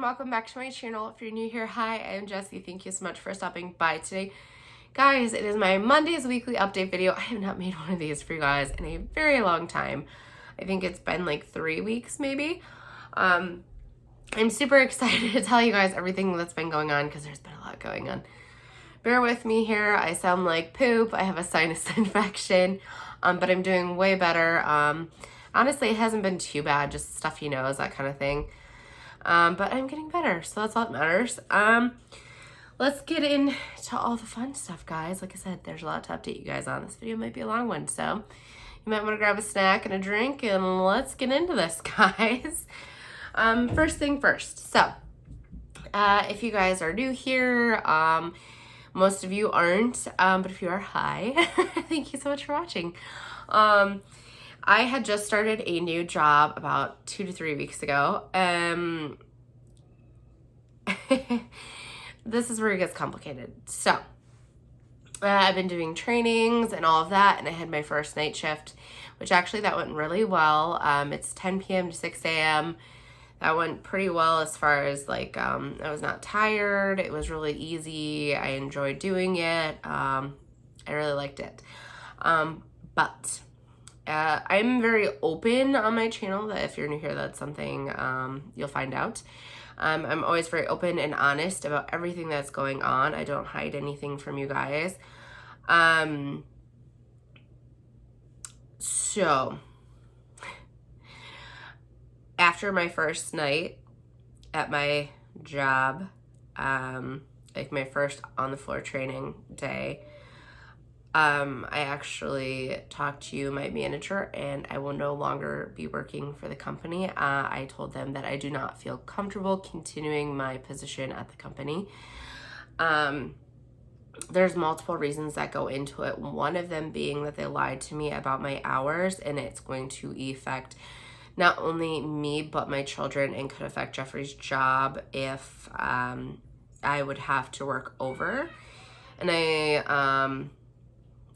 welcome back to my channel. If you're new here, hi, I'm Jessie. Thank you so much for stopping by today. Guys, it is my Monday's weekly update video. I have not made one of these for you guys in a very long time. I think it's been like 3 weeks maybe. I'm super excited to tell you guys everything that's been going on because there's been a lot going on. Bear with me here. I sound like poop. I have a sinus infection, but I'm doing way better. Honestly, it hasn't been too bad, just stuffy nose, that kind of thing. But I'm getting better, so that's all that matters. Let's get into all the fun stuff, guys. Like I said, there's a lot to update you guys on. This video might be a long one, so you might want to grab a snack and a drink, and let's get into this, guys. First thing first. So, if you guys are new here, most of you aren't, but if you are, hi. Thank you so much for watching. I had just started a new job about 2 to 3 weeks ago. This is where it gets complicated. So, I've been doing trainings and all of that, and I had my first night shift, which actually that went really well. It's 10 p.m. to 6 a.m. That went pretty well as far as like, I was not tired. It was really easy. I enjoyed doing it. I really liked it. But I'm very open on my channel that if you're new here, that's something you'll find out. I'm always very open and honest about everything that's going on. I don't hide anything from you guys. So after my first night at my job, like my first on the floor training day, I actually talked to my manager and I will no longer be working for the company. I told them that I do not feel comfortable continuing my position at the company. There's multiple reasons that go into it. One of them being that they lied to me about my hours, and it's going to affect not only me, but my children, and could affect Jeffrey's job if I would have to work over. And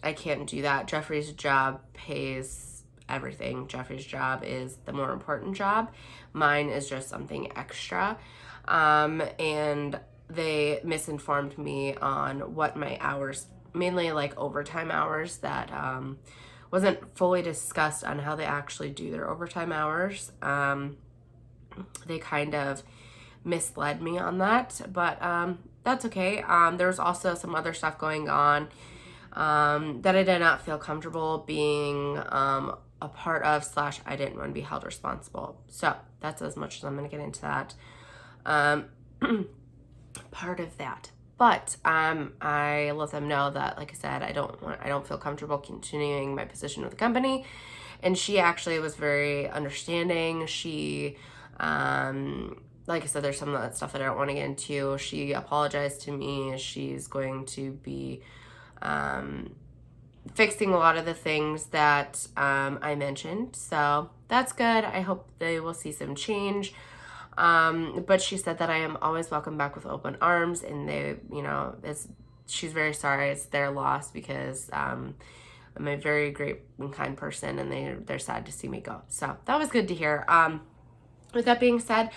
I can't do that. Jeffrey's job pays everything. Jeffrey's job is the more important job. Mine is just something extra. And they misinformed me on what my hours, mainly like overtime hours, that wasn't fully discussed on how they actually do their overtime hours. They kind of misled me on that, but that's okay. There was also some other stuff going on that I did not feel comfortable being a part of, / I didn't want to be held responsible. So that's as much as I'm going to get into that. Part of that. But I let them know that, like I said, I don't feel comfortable continuing my position with the company. And she actually was very understanding. She like I said, there's some of that stuff that I don't want to get into. She apologized to me. She's going to be fixing a lot of the things that I mentioned. So that's good. I hope they will see some change. But she said that I am always welcome back with open arms, and they, she's very sorry. It's their loss because I'm a very great and kind person, and they're sad to see me go. So that was good to hear. With that being said,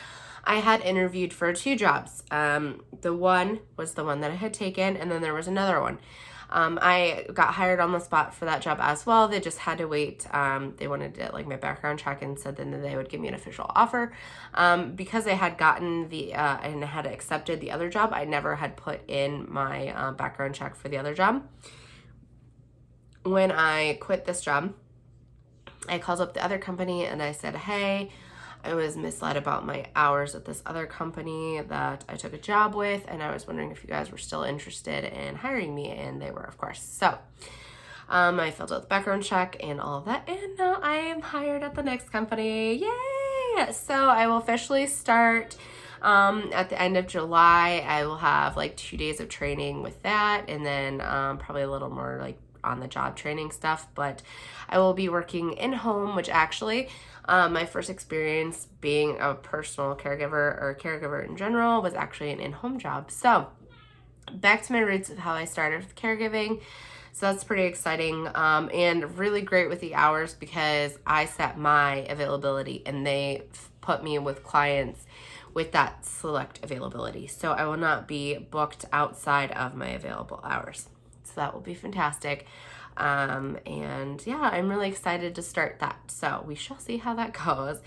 I had interviewed for 2 jobs. The one was the one that I had taken, and then there was another one. I got hired on the spot for that job as well. They just had to wait. They wanted to like my background check and said then that they would give me an official offer. Because I had gotten and had accepted the other job, I never had put in my background check for the other job. When I quit this job, I called up the other company and I said, hey, I was misled about my hours at this other company that I took a job with, and I was wondering if you guys were still interested in hiring me, and they were, of course. So I filled out the background check and all of that, and now I am hired at the next company. Yay! So I will officially start at the end of July. I will have like 2 days of training with that, and then probably a little more like on the job training stuff, but I will be working in home, which actually my first experience being a personal caregiver or caregiver in general was actually an in-home job. So back to my roots of how I started with caregiving. So that's pretty exciting and really great with the hours because I set my availability and they put me with clients with that select availability. So I will not be booked outside of my available hours. So that will be fantastic. And yeah, I'm really excited to start that. So we shall see how that goes.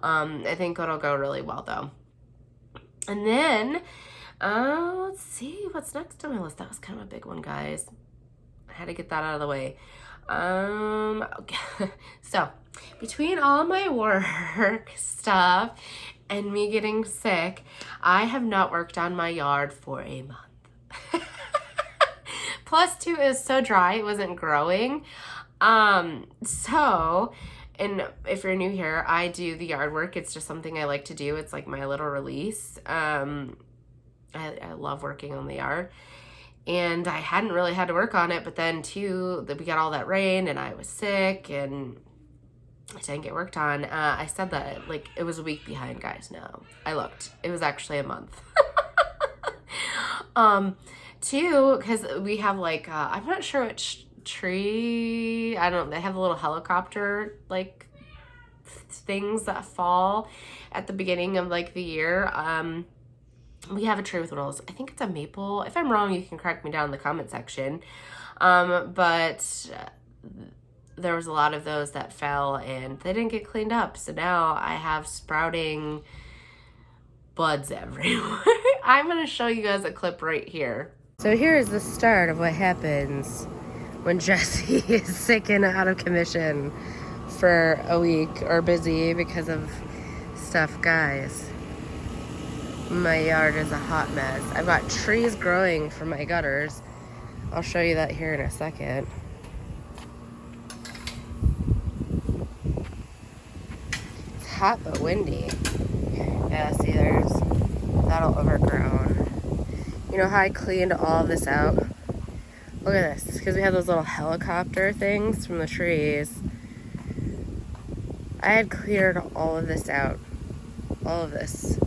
I think it'll go really well though. And then, let's see what's next on my list. That was kind of a big one, guys. I had to get that out of the way. Okay. So between all my work stuff and me getting sick, I have not worked on my yard for a month. Plus 2 is so dry, it wasn't growing. So, and if you're new here, I do the yard work. It's just something I like to do. It's like my little release. I love working on the yard. And I hadn't really had to work on it, but then too, we got all that rain and I was sick and I didn't get worked on. I said that like it was a week behind, guys. No, I looked. It was actually a month. Too, because we have like, I'm not sure which tree, I don't know, they have a little helicopter like things that fall at the beginning of like the year. We have a tree with those. I think it's a maple. If I'm wrong, you can correct me down in the comment section. But there was a lot of those that fell and they didn't get cleaned up. So now I have sprouting buds everywhere. I'm going to show you guys a clip right here. So here's the start of what happens when Jessi is sick and out of commission for a week or busy because of stuff, guys. My yard is a hot mess. I've got trees growing from my gutters. I'll show you that here in a second. It's hot but windy. Yeah, see, there's that all overgrown. You know how I cleaned all of this out? Look at this, because we have those little helicopter things from the trees. I had cleared all of this out. All of this.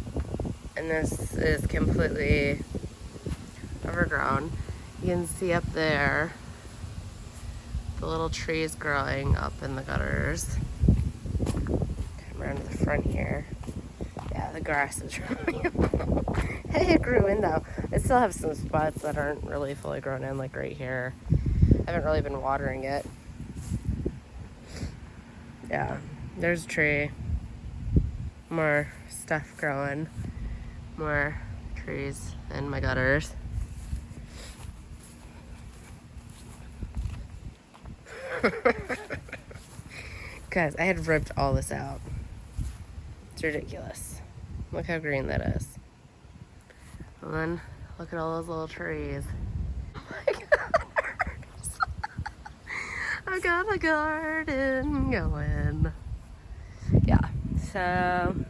And this is completely overgrown. You can see up there the little trees growing up in the gutters. Come around to the front here. Yeah, the grass is really hey, it grew in though. I still have some spots that aren't really fully grown in, like right here. I haven't really been watering it. Yeah, there's a tree. More stuff growing. More trees in my gutters. Guys, I had ripped all this out. It's ridiculous. Look how green that is. And then look at all those little trees. Oh my gosh. I got a garden going. Yeah, so I'm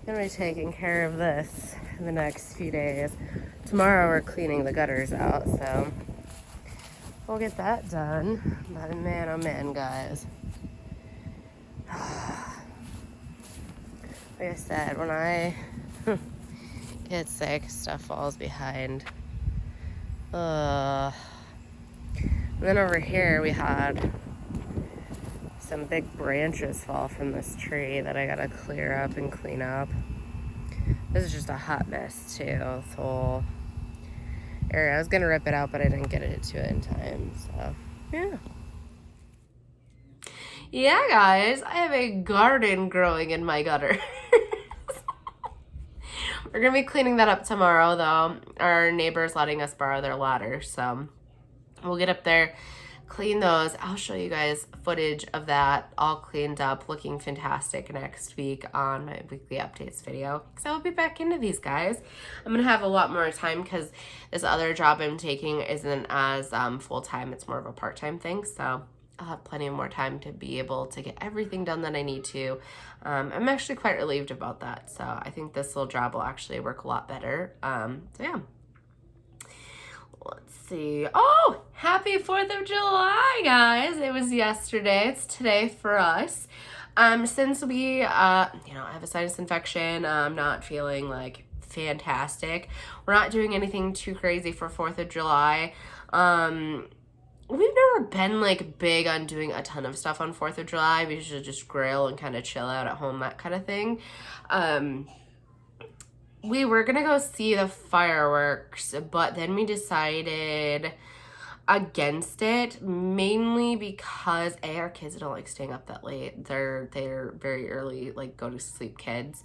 gonna be taking care of this in the next few days. Tomorrow we're cleaning the gutters out, so we'll get that done. But man, oh man, guys. Like I said, when I get sick, stuff falls behind. And then over here we had some big branches fall from this tree that I gotta clear up and clean up. This is just a hot mess too, this whole area. I was gonna rip it out, but I didn't get it to it in time, so yeah. Yeah, guys, I have a garden growing in my gutter. We're gonna be cleaning that up tomorrow though. Our neighbor's letting us borrow their ladder, so we'll get up there, clean those. I'll show you guys footage of that all cleaned up, looking fantastic next week on my weekly updates video. So I'll be back into these, guys. I'm gonna have a lot more time because this other job I'm taking isn't as full-time. It's more of a part-time thing, so I'll have plenty of more time to be able to get everything done that I need to. I'm actually quite relieved about that, so I think this little job will actually work a lot better. So yeah. Let's see. Oh, happy 4th of July, guys. It was yesterday. It's today for us. Since we, I have a sinus infection, I'm not feeling like fantastic. We're not doing anything too crazy for 4th of July. We've never been like big on doing a ton of stuff on 4th of July. We usually just grill and kind of chill out at home, that kind of thing. we were gonna go see the fireworks, but then we decided against it, mainly because our kids don't like staying up that late. They're very early, like, go to sleep kids.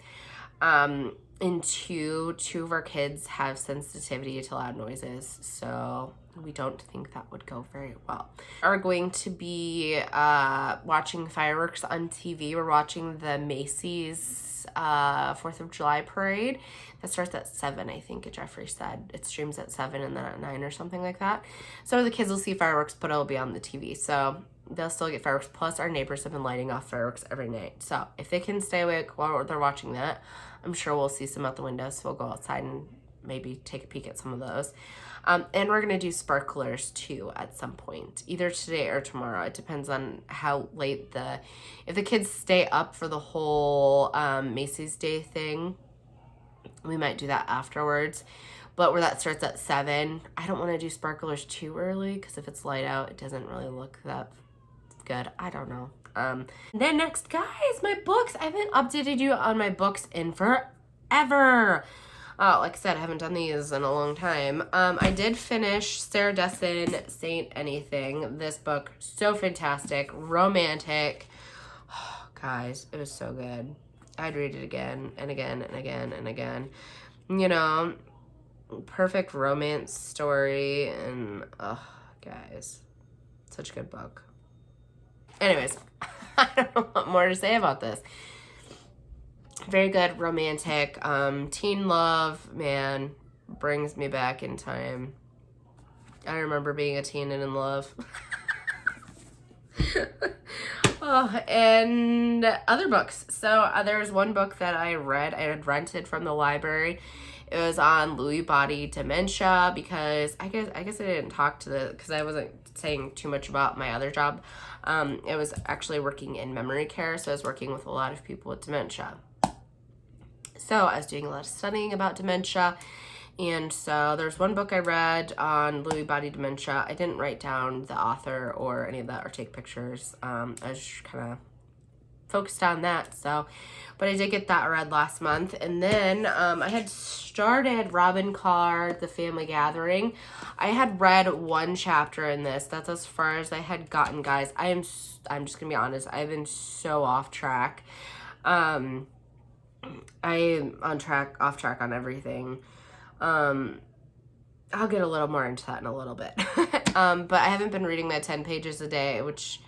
And two of our kids have sensitivity to loud noises, so we don't think that would go very well. Are going to be watching fireworks on TV. We're watching the Macy's 4th of July parade. That starts at 7, I think Jeffrey said. It streams at 7 and then at 9 or something like that. So the kids will see fireworks, but it'll be on the TV. So they'll still get fireworks. Plus, our neighbors have been lighting off fireworks every night. So if they can stay awake while they're watching that, I'm sure we'll see some out the window. So we'll go outside and maybe take a peek at some of those. And we're going to do sparklers too at some point, either today or tomorrow. It depends on how late if the kids stay up for the whole Macy's Day thing, we might do that afterwards. But where that starts at 7, I don't want to do sparklers too early because if it's light out, it doesn't really look that good. I don't know. Then next, guys, my books. I haven't updated you on my books in forever. Like I said, I haven't done these in a long time. I did finish Sarah Dessen, Saint Anything. This book, so fantastic, romantic. Oh, guys, it was so good. I'd read it again and again and again and again. You know, perfect romance story, and guys, such a good book. Anyways, I don't know what more to say about this. Very good, romantic, teen love, man, brings me back in time. I remember being a teen and in love. Oh, and other books. So there was one book that I read. I had rented from the library. It was on Lewy body dementia because I guess I didn't talk to because I wasn't saying too much about my other job. It was actually working in memory care, so I was working with a lot of people with dementia. So I was doing a lot of studying about dementia. And so there's one book I read on Lewy body dementia. I didn't write down the author or any of that or take pictures. I was just kind of focused on that. So, but I did get that read last month. And then I had started Robin Carr, The Family Gathering. I had read one chapter in this. That's as far as I had gotten, guys. I'm just going to be honest. I've been so off track. I am off track on everything. I'll get a little more into that in a little bit. But I haven't been reading my 10 pages a day, which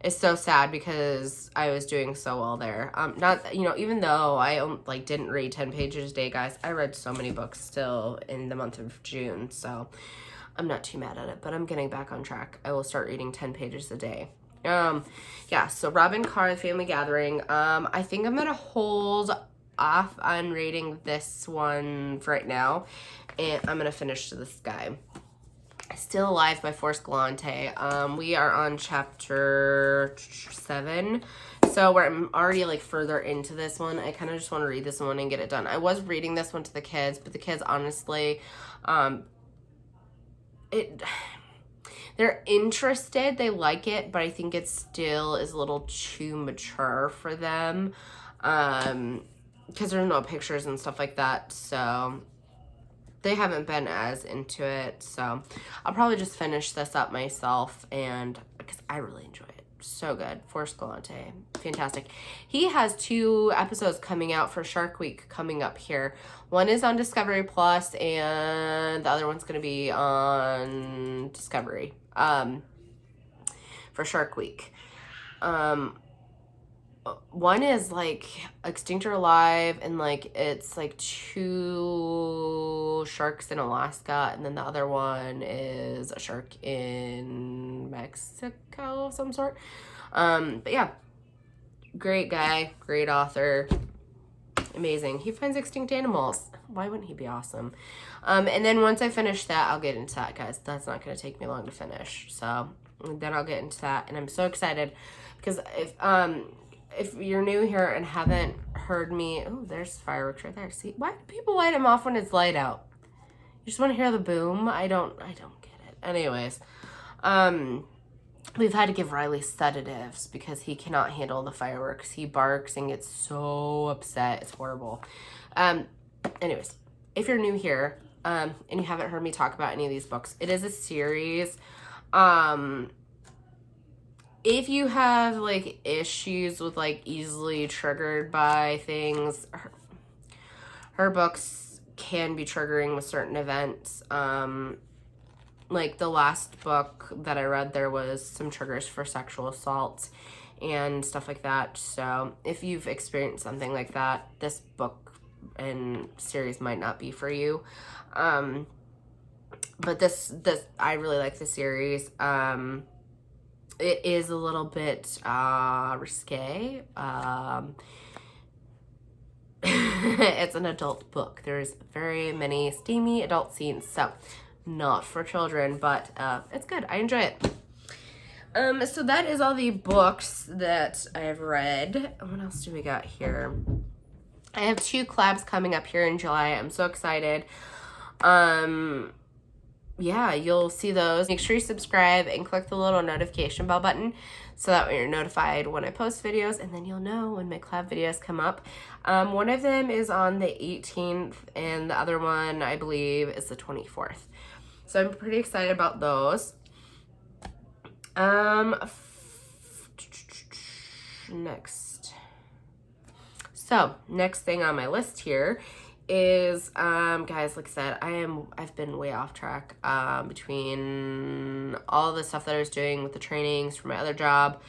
is so sad because I was doing so well there. Not, even though I didn't read 10 pages a day, guys, I read so many books still in the month of June. So I'm not too mad at it, but I'm getting back on track. I will start reading 10 pages a day. Yeah, so Robin Carr, The Family Gathering. I think I'm going to hold off on reading this one for right now, and I'm gonna finish this guy. Still Alive by Forrest Galante. We are on chapter 7, so I'm already further into this one. I kind of just want to read this one and get it done. I was reading this one to the kids, but the kids honestly, they're interested, they like it, but I think it still is a little too mature for them. Because there's no pictures and stuff like that, so they haven't been as into it. So I'll probably just finish this up myself, and because I really enjoy it. So good. Forrest Galante, fantastic. He has 2 episodes coming out for Shark Week coming up here. One is on Discovery Plus, and the other one's going to be on Discovery for Shark Week. One is extinct or alive, and it's 2 sharks in Alaska, and then the other one is a shark in Mexico of some sort. But yeah, great guy, great author, amazing. He finds extinct animals. Why wouldn't he be awesome? And then once I finish that, I'll get into that, guys. That's not going to take me long to finish, so then I'll get into that, and I'm so excited because if you're new here and haven't heard me, oh, there's fireworks right there. See, why do people light them off when it's light out? You just want to hear the boom? I don't get it. Anyways, we've had to give Riley sedatives because he cannot handle the fireworks. He barks and gets so upset. It's horrible. anyways, if you're new here, and you haven't heard me talk about any of these books, it is a series. If you have like issues with like easily triggered by things, her books can be triggering with certain events. Like the last book that I read, there was some triggers for sexual assault and stuff like that. So if you've experienced something like that, this book and series might not be for you. But this I really like the series. It is a little bit risque. It's an adult book. There's very many steamy adult scenes, so not for children, but it's good. I enjoy it. So that is all the books that I have read. What else do we got here? I have 2 collabs coming up here in July. I'm so excited. Yeah, you'll see those. Make sure you subscribe and click the little notification bell button so that way you're notified when I post videos, and then you'll know when my collab videos come up. One of them is on the 18th, and the other one, I believe, is the 24th. So I'm pretty excited about those. Next. So, next thing on my list here is, guys, like I said, I've been way off track, between all the stuff that I was doing with the trainings for my other job.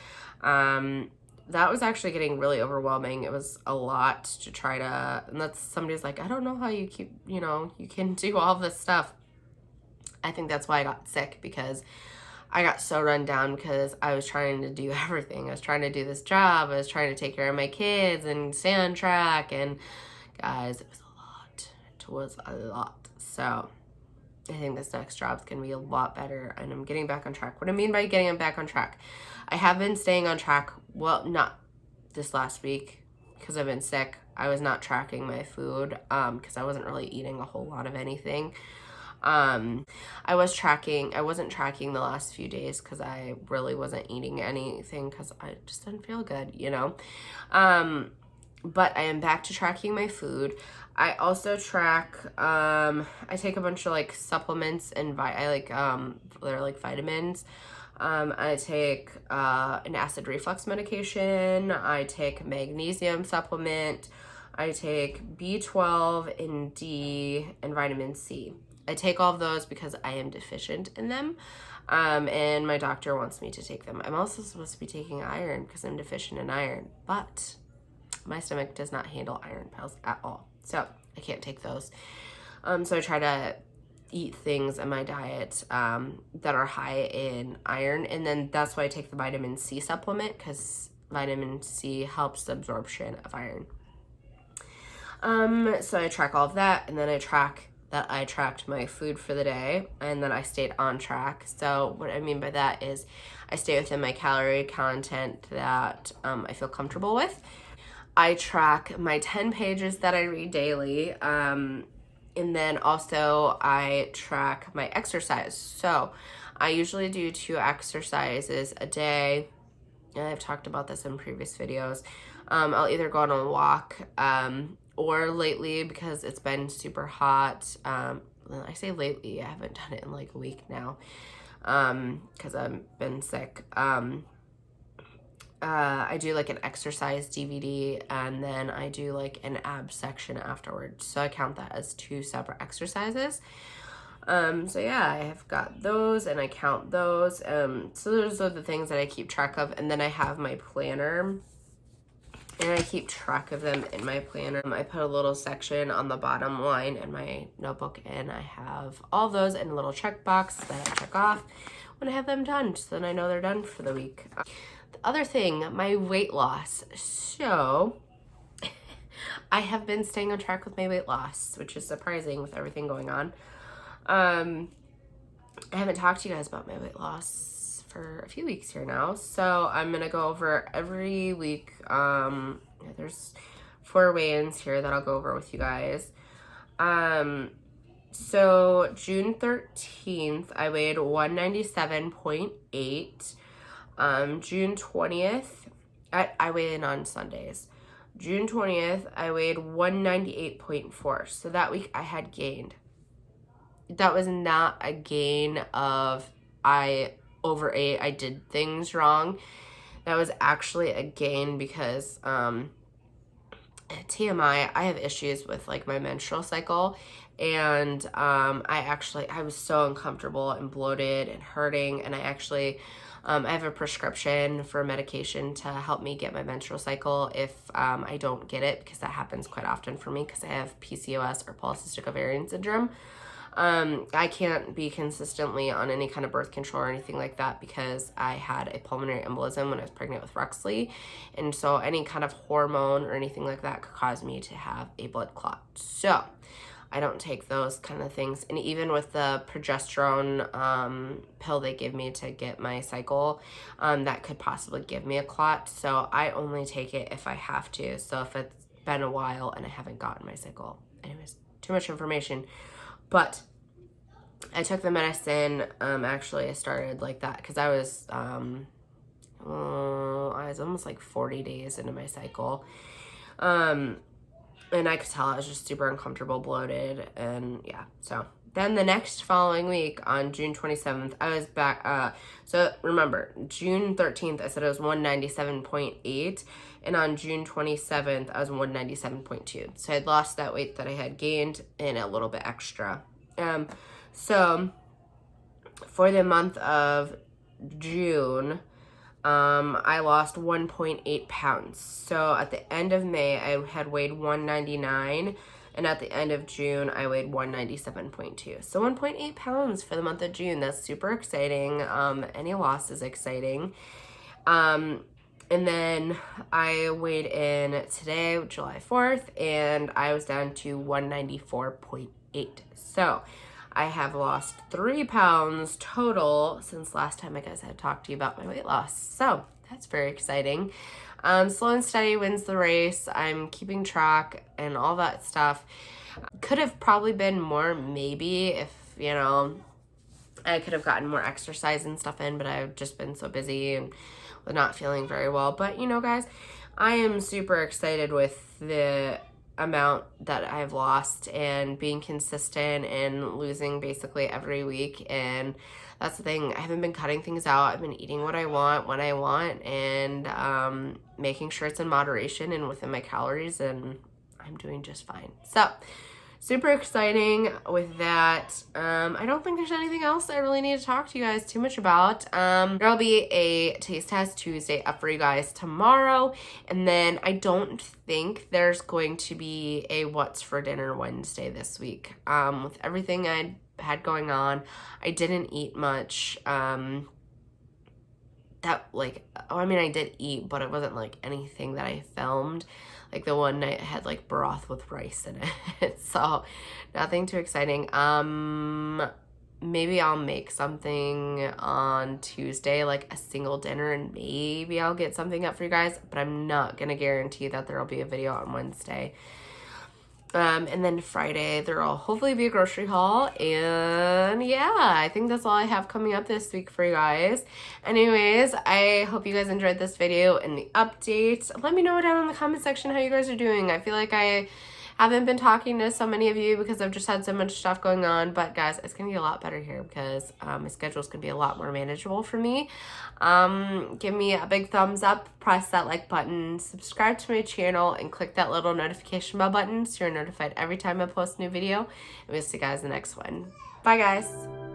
That was actually getting really overwhelming. It was a lot to try to, and that's, somebody's like, I don't know how you keep, you can do all this stuff. I think that's why I got sick, because I got so run down because I was trying to do everything. I was trying to do this job. I was trying to take care of my kids and stay on track. And guys, it was a lot. It was a lot. So I think this next job's going to be a lot better, and I'm getting back on track. What I mean by getting back on track, I have been staying on track. Well, not this last week because I've been sick. I was not tracking my food because I wasn't really eating a whole lot of anything. I wasn't tracking the last few days because I really wasn't eating anything because I just didn't feel good, but I am back to tracking my food. I also track, I take a bunch of like supplements and they're like vitamins. I take, an acid reflux medication. I take magnesium supplement. I take B12 and D and vitamin C. I take all of those because I am deficient in them, and my doctor wants me to take them. I'm also supposed to be taking iron because I'm deficient in iron, but my stomach does not handle iron pills at all, so I can't take those. So I try to eat things in my diet that are high in iron, and then that's why I take the vitamin C supplement, because vitamin C helps the absorption of iron. So I track all of that, and then I tracked my food for the day, and then I stayed on track. So what I mean by that is I stay within my calorie content that I feel comfortable with. I track my 10 pages that I read daily, and then also I track my exercise. So I usually do 2 exercises a day, and I've talked about this in previous videos. I'll either go on a walk, or lately, because it's been super hot, I say lately, I haven't done it in like a week now, because I've been sick. I do like an exercise DVD, and then I do like an ab section afterwards. So I count that as 2 separate exercises. So yeah, I have got those, and I count those. So those are the things that I keep track of. And then I have my planner, and I keep track of them in my planner. I put a little section on the bottom line in my notebook, and I have all those in a little checkbox that I check off when I have them done, so then I know they're done for the week. The other thing, my weight loss. So I have been staying on track with my weight loss, which is surprising with everything going on. I haven't talked to you guys about my weight loss for a few weeks here now, so I'm gonna go over every week. There's 4 weigh-ins here that I'll go over with you guys. So June 13th, I weighed 197.8. June 20th, I weigh in on Sundays. June 20th, I weighed 198.4. So that week I had gained. That was not a gain of I overate, I did things wrong. That was actually a gain because TMI, I have issues with like my menstrual cycle, and I was so uncomfortable and bloated and hurting, and I have a prescription for medication to help me get my menstrual cycle if I don't get it, because that happens quite often for me because I have PCOS or polycystic ovarian syndrome. I can't be consistently on any kind of birth control or anything like that because I had a pulmonary embolism when I was pregnant with Ruxley. And so any kind of hormone or anything like that could cause me to have a blood clot. So I don't take those kind of things. And even with the progesterone pill they give me to get my cycle, that could possibly give me a clot. So I only take it if I have to. So if it's been a while and I haven't gotten my cycle. Anyways, too much information. But I took the medicine. Actually, I started like that because I was almost like 40 days into my cycle. And I could tell I was just super uncomfortable, bloated, and yeah. So then the next following week on June 27th, I was back. So remember, June 13th, I said I was 197.8. And on June 27th, I was 197.2. So I had lost that weight that I had gained and a little bit extra. So for the month of June, I lost 1.8 pounds. So at the end of May, I had weighed 199. And at the end of June, I weighed 197.2. So 1.8 pounds for the month of June. That's super exciting. Any loss is exciting. And then I weighed in today, July 4th, and I was down to 194.8. So I have lost 3 pounds total since last time I guess I had talked to you about my weight loss. So that's very exciting. Slow and steady wins the race. I'm keeping track and all that stuff. Could have probably been more, maybe, if, I could have gotten more exercise and stuff in, but I've just been so busy and with not feeling very well. But guys, I am super excited with the amount that I've lost and being consistent and losing basically every week. And that's the thing, I haven't been cutting things out. I've been eating what I want when I want, and making sure it's in moderation and within my calories, and I'm doing just fine. So super exciting with that. I don't think there's anything else I really need to talk to you guys too much about. There'll be a Taste Test Tuesday up for you guys tomorrow. And then I don't think there's going to be a What's for Dinner Wednesday this week. With everything I had going on, I didn't eat much. I did eat, but it wasn't like anything that I filmed. Like the one night I had like broth with rice in it. So nothing too exciting. Maybe I'll make something on Tuesday, like a single dinner, and maybe I'll get something up for you guys, but I'm not gonna guarantee that there'll be a video on Wednesday. And then Friday, there'll hopefully be a grocery haul. And yeah, I think that's all I have coming up this week for you guys. Anyways, I hope you guys enjoyed this video and the update. Let me know down in the comment section how you guys are doing. I feel like I haven't been talking to so many of you because I've just had so much stuff going on. But guys, it's going to get a lot better here because my schedule's going to be a lot more manageable for me. Give me a big thumbs up, press that like button, subscribe to my channel, and click that little notification bell button so you're notified every time I post a new video. And we'll see you guys in the next one. Bye, guys.